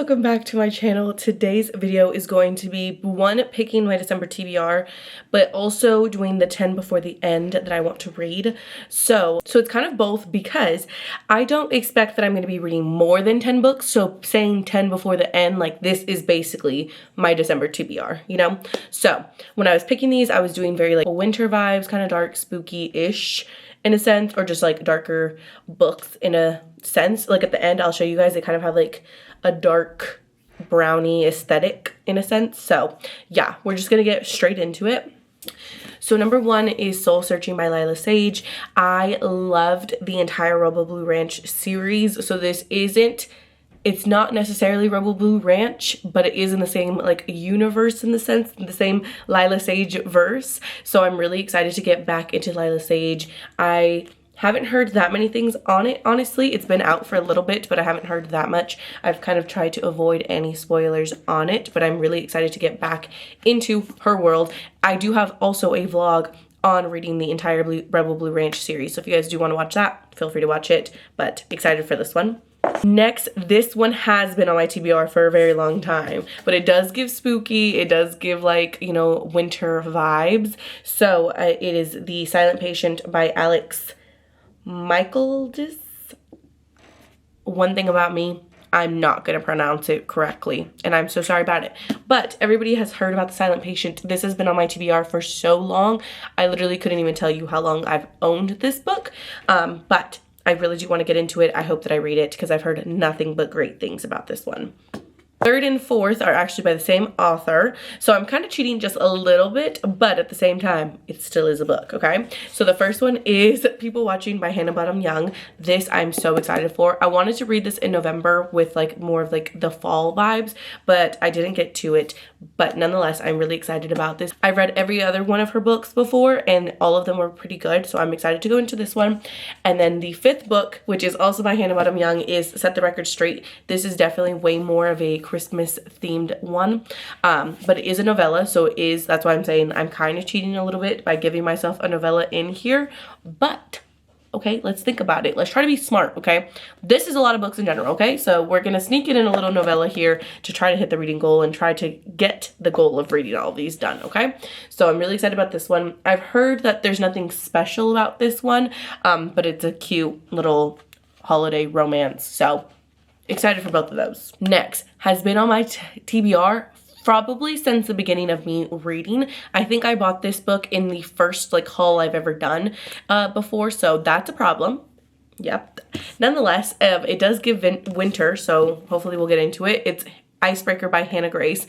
welcome back to my channel. Today's video is going to be one, picking my December TBR, but also doing the 10 before the end that I want to read. So it's kind of both because I don't expect that I'm going to be reading more than 10 books. So saying 10 before the end, like this is basically my December TBR, you know? So when I was picking these, I was doing very like winter vibes, kind of dark, spooky-ish in a sense, or just like darker books in a sense. Like at the end, I'll show you guys, they kind of have like a dark brownie aesthetic in a sense. So yeah, we're just gonna get straight into it. So number one is Soul Searching by Lila Sage. I loved the entire Rebel Blue Ranch series. So this it's not necessarily Rebel Blue Ranch, but it is in the same like universe in the sense, the same Lila Sage verse. So I'm really excited to get back into Lila Sage. I haven't heard that many things on it, honestly. It's been out for a little bit, but I haven't heard that much. I've kind of tried to avoid any spoilers on it, but I'm really excited to get back into her world. I do have also a vlog on reading the entire Rebel Blue Ranch series. So if you guys do want to watch that, feel free to watch it, but excited for this one. Next, this one has been on my TBR for a very long time, but it does give spooky, it does give like, you know, winter vibes. So it is The Silent Patient by Alex Michaeldis. One thing about me, I'm not going to pronounce it correctly, and I'm so sorry about it. But everybody has heard about The Silent Patient. This has been on my TBR for so long. I literally couldn't even tell you how long I've owned this book, but I really do want to get into it. I hope that I read it because I've heard nothing but great things about this one. Third and fourth are actually by the same author. So I'm kind of cheating just a little bit, but at the same time, it still is a book, okay? So the first one is People Watching by Hannah Bottom Young. This I'm so excited for. I wanted to read this in November with like more of like the fall vibes, but I didn't get to it. But nonetheless, I'm really excited about this. I've read every other one of her books before and all of them were pretty good. So I'm excited to go into this one. And then the fifth book, which is also by Hannah Bottom Young, is Set the Record Straight. This is definitely way more of a Christmas themed one, but it is a novella, so that's why I'm saying I'm kind of cheating a little bit by giving myself a novella in here. But okay, let's think about it. Let's try to be smart, okay? This is a lot of books in general, okay? So we're gonna sneak it in a little novella here to try to hit the reading goal and try to get the goal of reading all of these done, okay? So I'm really excited about this one. I've heard that there's nothing special about this one, but it's a cute little holiday romance, so excited for both of those. Next has been on my TBR probably since the beginning of me reading. I think I bought this book in the first like haul I've ever done before, so that's a problem. Yep. Nonetheless, it does give winter, so hopefully we'll get into it. It's Icebreaker by Hannah Grace.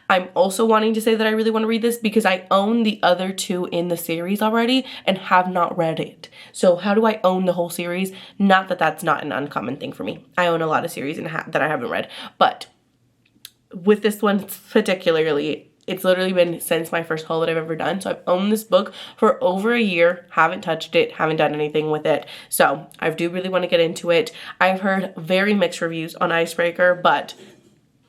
I'm also wanting to say that I really want to read this because I own the other two in the series already and have not read it. So how do I own the whole series? Not that that's not an uncommon thing for me. I own a lot of series that I haven't read, but with this one particularly, it's literally been since my first haul that I've ever done. So I've owned this book for over a year, haven't touched it, haven't done anything with it. So I do really want to get into it. I've heard very mixed reviews on Icebreaker, but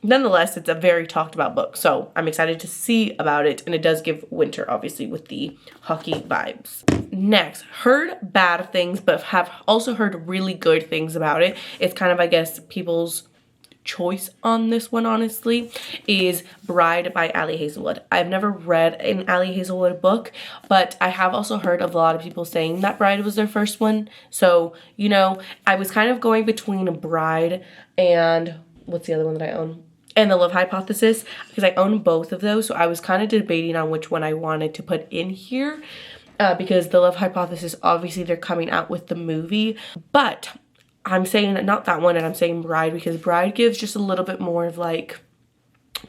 nonetheless, it's a very talked about book, so I'm excited to see about it, and it does give winter, obviously, with the hockey vibes. Next, heard bad things, but have also heard really good things about it. It's kind of, I guess, people's choice on this one, honestly, is Bride by Ali Hazelwood. I've never read an Ali Hazelwood book, but I have also heard of a lot of people saying that Bride was their first one. So, you know, I was kind of going between Bride and what's the other one that I own? And The Love Hypothesis, because I own both of those. So I was kind of debating on which one I wanted to put in here because The Love Hypothesis, obviously they're coming out with the movie, but I'm saying not that one, and I'm saying Bride because Bride gives just a little bit more of like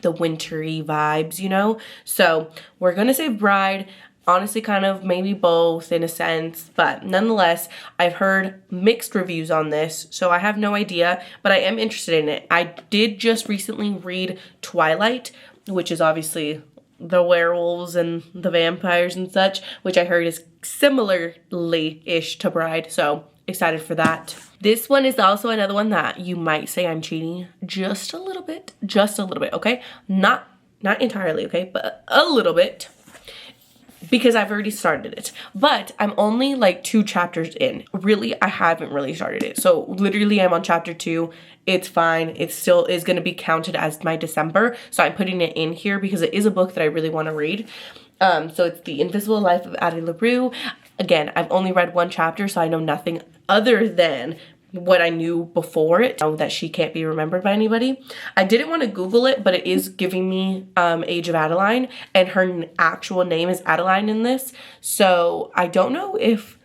the wintry vibes, you know? So we're going to say Bride. Honestly, kind of maybe both in a sense, but nonetheless, I've heard mixed reviews on this, so I have no idea, but I am interested in it. I did just recently read Twilight, which is obviously the werewolves and the vampires and such, which I heard is similarly-ish to Bride, so excited for that. This one is also another one that you might say I'm cheating just a little bit, okay? Not entirely, okay, but a little bit. because I've already started it. But I'm only like 2 chapters in. Really, I haven't really started it. So literally I'm on chapter 2. It's fine. It still is going to be counted as my December. So I'm putting it in here because it is a book that I really want to read. So it's The Invisible Life of Addie LaRue. Again, I've only read 1 chapter, so I know nothing other than what I knew before it. Know that she can't be remembered by anybody. I didn't want to Google it, but it is giving me Age of Adeline, and her actual name is Adeline in this. So I don't know if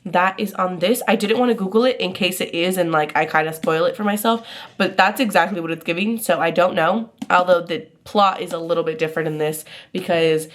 that is on this. I didn't want to Google it in case it is and like I kind of spoil it for myself, but that's exactly what it's giving, so I don't know. Although the plot is a little bit different in this because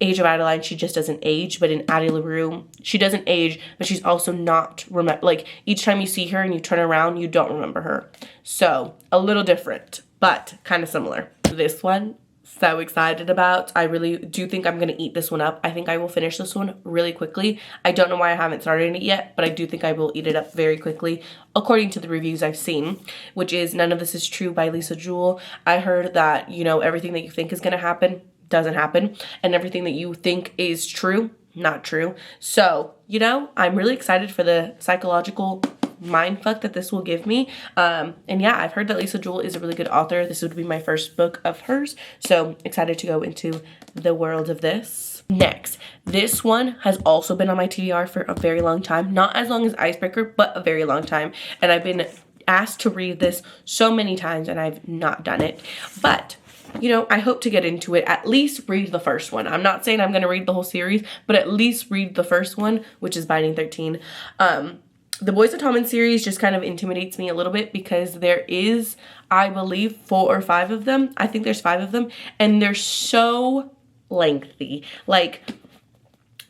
Age of Adeline, she just doesn't age, but in Addie LaRue, she doesn't age, but she's also not like each time you see her and you turn around, you don't remember her. So a little different, but kind of similar. This one, so excited about. I really do think I'm going to eat this one up. I think I will finish this one really quickly. I don't know why I haven't started it yet, but I do think I will eat it up very quickly according to the reviews I've seen, which is None of This Is True by Lisa Jewell. I heard that, you know, everything that you think is going to happen doesn't happen, and everything that you think is true, not true. So, you know, I'm really excited for the psychological mindfuck that this will give me. And yeah, I've heard that Lisa Jewell is a really good author. This would be my first book of hers, so excited to go into the world of this. Next, this one has also been on my TBR for a very long time. Not as long as Icebreaker, but a very long time. And I've been asked to read this so many times and I've not done it. But you know, I hope to get into it, at least read the first one. I'm not saying I'm going to read the whole series, but at least read the first one, which is Binding 13. The Boys of Tommen series just kind of intimidates me a little bit because there is, I believe, 4 or 5 of them. I think there's 5 of them, and they're so lengthy. Like,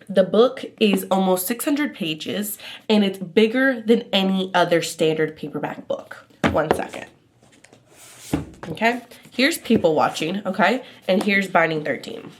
the book is almost 600 pages, and it's bigger than any other standard paperback book. 1 second. Okay, here's People Watching, okay, and here's Binding 13.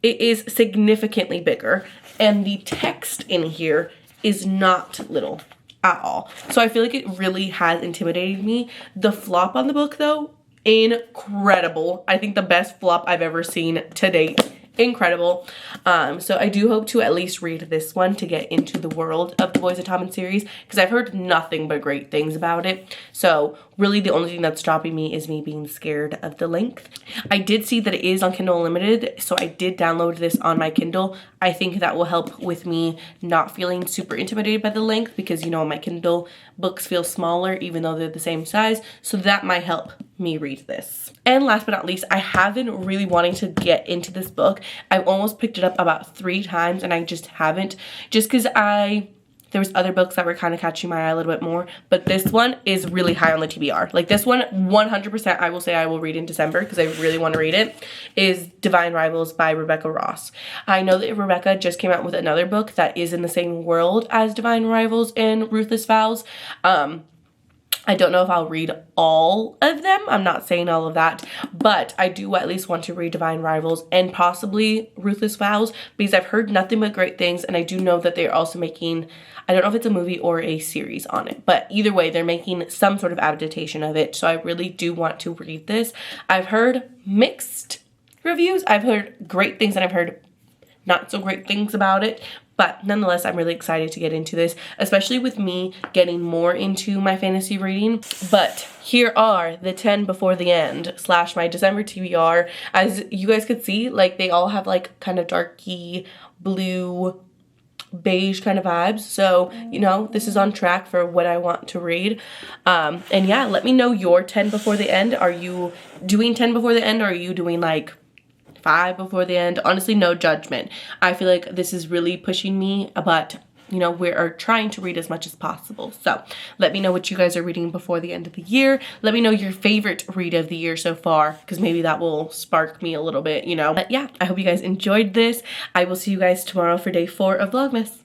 It is significantly bigger, and the text in here is not little at all. So I feel like it really has intimidated me. The flop on the book, though, incredible. I think the best flop I've ever seen to date. Incredible. So I do hope to at least read this one to get into the world of the Boys of Tommen series, because I've heard nothing but great things about it. So really the only thing that's stopping me is me being scared of the length. I did see that it is on Kindle Unlimited, so I did download this on my Kindle. I think that will help with me not feeling super intimidated by the length, because you know my Kindle books feel smaller even though they're the same size, so that might help me read this. And last but not least, I have been really wanting to get into this book. I've almost picked it up about 3 times and I just haven't, just because there was other books that were kind of catching my eye a little bit more, but this one is really high on the TBR. Like this one, 100% I will say I will read in December because I really want to read it, is Divine Rivals by Rebecca Ross. I know that Rebecca just came out with another book that is in the same world as Divine Rivals and Ruthless Vows. I don't know if I'll read all of them. I'm not saying all of that, but I do at least want to read Divine Rivals and possibly Ruthless Vows because I've heard nothing but great things, and I do know that they're also making, I don't know if it's a movie or a series on it, but either way, they're making some sort of adaptation of it, so I really do want to read this. I've heard mixed reviews. I've heard great things and I've heard not so great things about it, but nonetheless, I'm really excited to get into this, especially with me getting more into my fantasy reading. But here are the 10 before the end / my December TBR. As you guys could see, like they all have like kind of darky blue beige kind of vibes, so you know this is on track for what I want to read. And yeah, let me know your 10 before the end. Are you doing 10 before the end, or are you doing like 5 before the end? Honestly, no judgment. I feel like this is really pushing me, but you know, we are trying to read as much as possible. So let me know what you guys are reading before the end of the year. Let me know your favorite read of the year so far, because maybe that will spark me a little bit, you know. But yeah, I hope you guys enjoyed this. I will see you guys tomorrow for day 4 of Vlogmas.